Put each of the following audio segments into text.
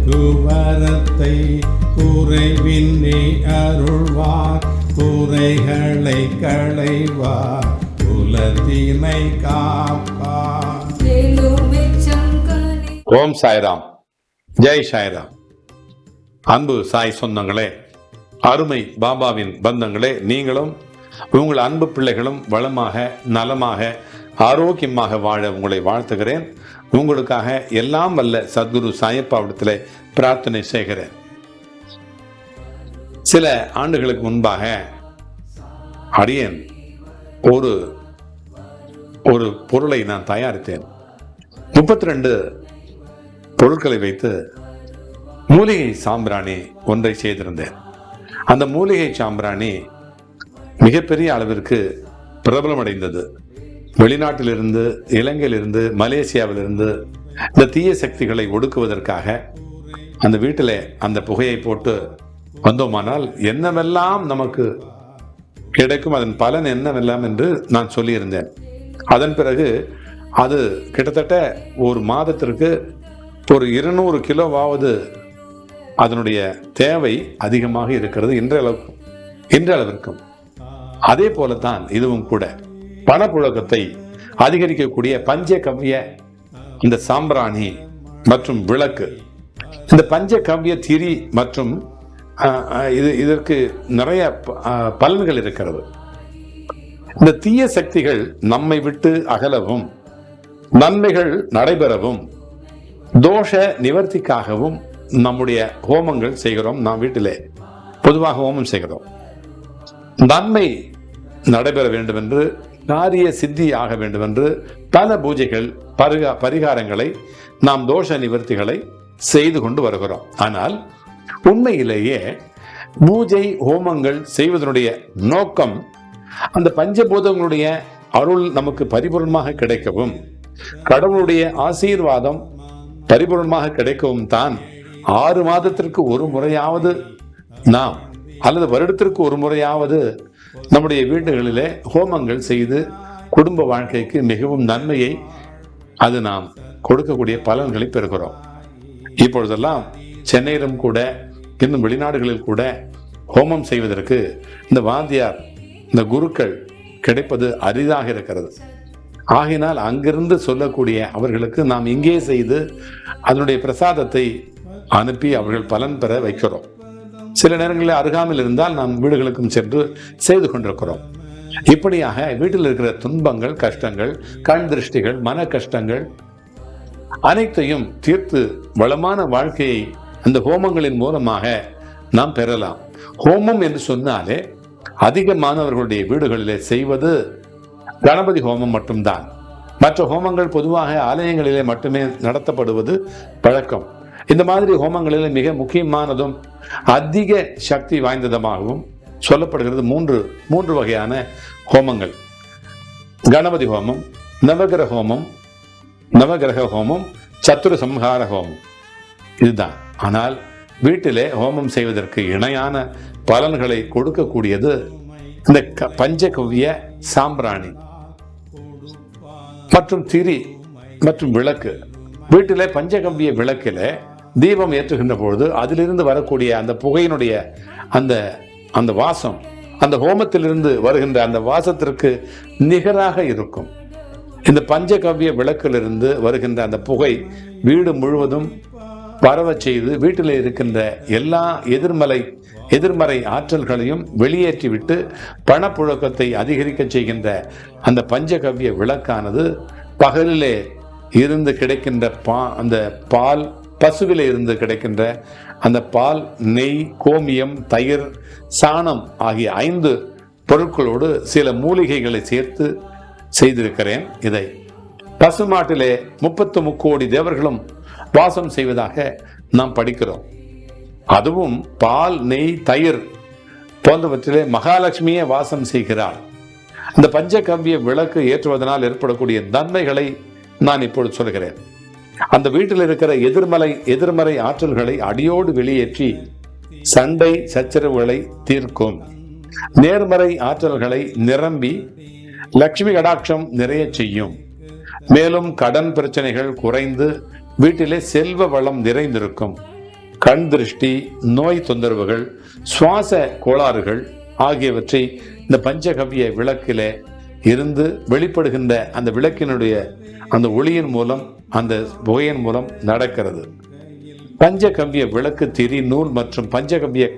குவரத்தை குறைவின்றி அருள்வார், குறைகளை களைவார், குலத்தினை காப்பார். ஓம் சாய்ராம், ஜெய் சாய்ராம். அன்பு சாய் சொந்தங்களே, அருமை பாபாவின் பந்தங்களே, நீங்களும் உங்கள் அன்பு பிள்ளைகளும் வளமாக நலமாக ஆரோக்கியமாக வாழ உங்களை வாழ்த்துகிறேன். உங்களுக்காக எல்லாம் வல்ல சத்குரு சாயப்பாவிடத்தில் பிரார்த்தனை செய்கிறேன். சில ஆண்டுகளுக்கு முன்பாக அடியேன் ஒரு பொருளை நான் தயாரித்தேன். 32 பொருட்களை வைத்து மூலிகை சாம்பிராணி ஒன்றை செய்திருந்தேன். அந்த மூலிகை சாம்பிராணி மிகப்பெரிய அளவிற்கு பிரபலமடைந்தது. வெளிநாட்டிலிருந்து, இலங்கையிலிருந்து, மலேசியாவிலிருந்து இந்த தீய சக்திகளை ஒடுக்குவதற்காக அந்த வீட்டில் அந்த புகையை போட்டு வந்தோமானால் என்னவெல்லாம் நமக்கு கிடைக்கும், அதன் பலன் என்னவெல்லாம் என்று நான் சொல்லியிருந்தேன். அதன் பிறகு அது கிட்டத்தட்ட ஒரு மாதத்திற்கு ஒரு 200 கிலோவாவது அதனுடைய தேவை அதிகமாக இருக்கிறது இன்றளவிற்கும். அதே போலத்தான் இதுவும் கூட பணப்புழக்கத்தை அதிகரிக்கக்கூடிய பஞ்சகவ்ய இந்த சாம்பிராணி மற்றும் விளக்கு, இந்த பஞ்சகவ்ய திரி மற்றும் இதற்கு நிறைய பலன்கள் இருக்கிறது. இந்த தீய சக்திகள் நம்மை விட்டு அகலவும், நன்மைகள் நடைபெறவும், தோஷ நிவர்த்திக்காகவும் நம்முடைய ஹோமங்கள் செய்கிறோம். நாம் வீட்டிலே பொதுவாக ஹோமம் செய்கிறோம். நன்மை நடைபெற வேண்டும் என்று, காரிய சித்தி ஆக வேண்டும் என்று பல பூஜைகள், பரிகாரங்களை, நாம் தோஷ நிவர்த்திகளை செய்து கொண்டு வருகிறோம். ஆனால் உண்மையிலேயே பூஜை ஹோமங்கள் செய்வதனுடைய நோக்கம் அந்த பஞ்சபூதங்களுடைய அருள் நமக்கு பரிபூர்ணமாக கிடைக்கவும், கடவுளுடைய ஆசீர்வாதம் பரிபூர்ணமாக கிடைக்கவும் தான். 6 மாதத்திற்கு ஒரு முறையாவது நாம், அல்லது வருடத்திற்கு ஒரு முறையாவது நம்முடைய வீடுகளிலே ஹோமங்கள் செய்து குடும்ப வாழ்க்கைக்கு மிகவும் நன்மையை அது நாம் கொடுக்கக்கூடிய பலன்களை பெறுகிறோம். இப்பொழுதெல்லாம் சென்னையிலும் கூட, இன்னும் வெளிநாடுகளில் கூட ஹோமம் செய்வதற்கு இந்த வாத்தியார், இந்த குருக்கள் கிடைப்பது அரிதாக இருக்கிறது. ஆகினால் அங்கிருந்து சொல்லக்கூடிய அவர்களுக்கு நாம் இங்கே செய்து அதனுடைய பிரசாதத்தை அனுப்பி அவர்கள் பலன் பெற வைக்கிறோம். சில நேரங்களில் அருகாமையில் இருந்தால் நாம் வீடுகளுக்கும் சென்று செய்து கொண்டிருக்கிறோம். இப்படியாக வீட்டில் இருக்கிற துன்பங்கள், கஷ்டங்கள், கண் திருஷ்டிகள், மன கஷ்டங்கள் அனைத்தையும் தீர்த்து வளமான வாழ்க்கையை அந்த ஹோமங்களின் மூலமாக நாம் பெறலாம். ஹோமம் என்று சொன்னாலே அதிகமானவர்களுடைய வீடுகளிலே செய்வது கணபதி ஹோமம் மட்டும்தான். மற்ற ஹோமங்கள் பொதுவாக ஆலயங்களிலே மட்டுமே நடத்தப்படுவது பழக்கம். இந்த மாதிரி ஹோமங்களில் மிக முக்கியமானதும் அதிக சக்தி வாய்ந்ததுமாகவும் சொல்லப்படுகிறது மூன்று வகையான ஹோமங்கள்: கணபதி ஹோமம், நவகிரக ஹோமம், சத்துரு சம்ஹார ஹோமம். இதுதான். ஆனால் வீட்டிலே ஹோமம் செய்வதற்கு இணையான பலன்களை கொடுக்கக்கூடியது இந்த பஞ்சகவ்ய சாம்பிராணி மற்றும் திரி மற்றும் விளக்கு. வீட்டிலே பஞ்சகவ்ய விளக்கிலே தீபம் ஏற்றுகின்ற பொழுது அதிலிருந்து வரக்கூடிய அந்த புகையினுடைய அந்த வாசம், அந்த ஹோமத்திலிருந்து வருகின்ற அந்த வாசத்திற்கு நிகராக இருக்கும். இந்த பஞ்சகவ்ய விளக்கிலிருந்து வருகின்ற அந்த புகை வீடு முழுவதும் பரவச் செய்து வீட்டில் இருக்கின்ற எல்லா எதிர்மறை ஆற்றல்களையும் வெளியேற்றிவிட்டு பணப்புழக்கத்தை அதிகரிக்க செய்கின்ற அந்த பஞ்சகவ்ய விளக்கானது பகலிலே இருந்து கிடைக்கின்ற அந்த பால், பசுவிலே இருந்து கிடைக்கின்ற அந்த பால், நெய், கோமியம், தயிர், சாணம் ஆகிய 5 பொருட்களோடு சில மூலிகைகளை சேர்த்து செய்திருக்கிறேன். இதை பசுமாட்டிலே 33 கோடி தேவர்களும் வாசம் செய்வதாக நாம் படிக்கிறோம். அதுவும் பால், நெய், தயிர் போன்றவற்றிலே மகாலட்சுமியே வாசம் செய்கிறார். இந்த பஞ்சகவ்ய விளக்கு ஏற்றுவதனால் ஏற்படக்கூடிய நன்மைகளை நான் இப்பொழுது சொல்கிறேன். அந்த வீட்டில் இருக்கிற எதிர்மறை ஆற்றல்களை அடியோடு வெளியேற்றி சண்டை சச்சரவுகளை தீர்க்கும். நேர்மறை ஆற்றல்களை நிரம்பி லட்சுமி கடாட்சம் நிறைய செய்யும். மேலும் கடன் பிரச்சனைகள் குறைந்து வீட்டிலே செல்வ வளம் நிறைந்திருக்கும். கண் திருஷ்டி, நோய் தொந்தரவுகள், சுவாச கோளாறுகள் ஆகியவற்றை இந்த பஞ்சகவ்ய விளக்கில இருந்து வெளிப்படுகின்ற அந்த விளக்கினுடைய அந்த ஒளியின் மூலம், அந்த புகையின் மூலம் நடக்கிறது. பஞ்சகவ்ய விளக்கு, திரி, நூல் மற்றும் பஞ்சகவ்ய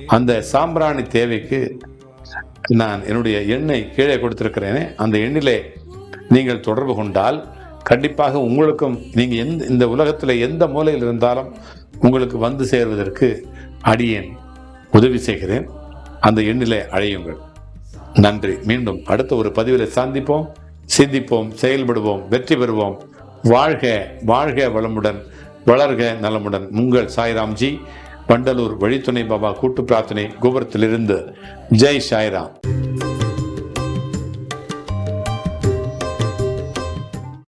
அந்த சாம்பிராணி தேவைக்கு நான் என்னுடைய எண்ணை கீழே கொடுத்திருக்கிறேனே, அந்த எண்ணிலே நீங்கள் தொடர்பு கொண்டால் கண்டிப்பாக உங்களுக்கும், நீங்கள் இந்த உலகத்தில் எந்த மூலையில் இருந்தாலும் உங்களுக்கு வந்து சேர்வதற்கு அடியேன் உதவி செய்கிறேன். அந்த எண்ணிலே அழையுங்கள். நன்றி. மீண்டும் அடுத்த ஒரு பதிவில் சந்திப்போம், சிந்திப்போம், செயல்படுவோம், வெற்றி பெறுவோம். வாழ்க வாழ்க வளமுடன், வளர்க நலமுடன். உங்கள் சாய்ராம்ஜி, வண்டலூர் வழித்துணை பாபா கூட்டு பிரார்த்தனை கோபுரத்திலிருந்து. ஜெய் சாய்ராம்.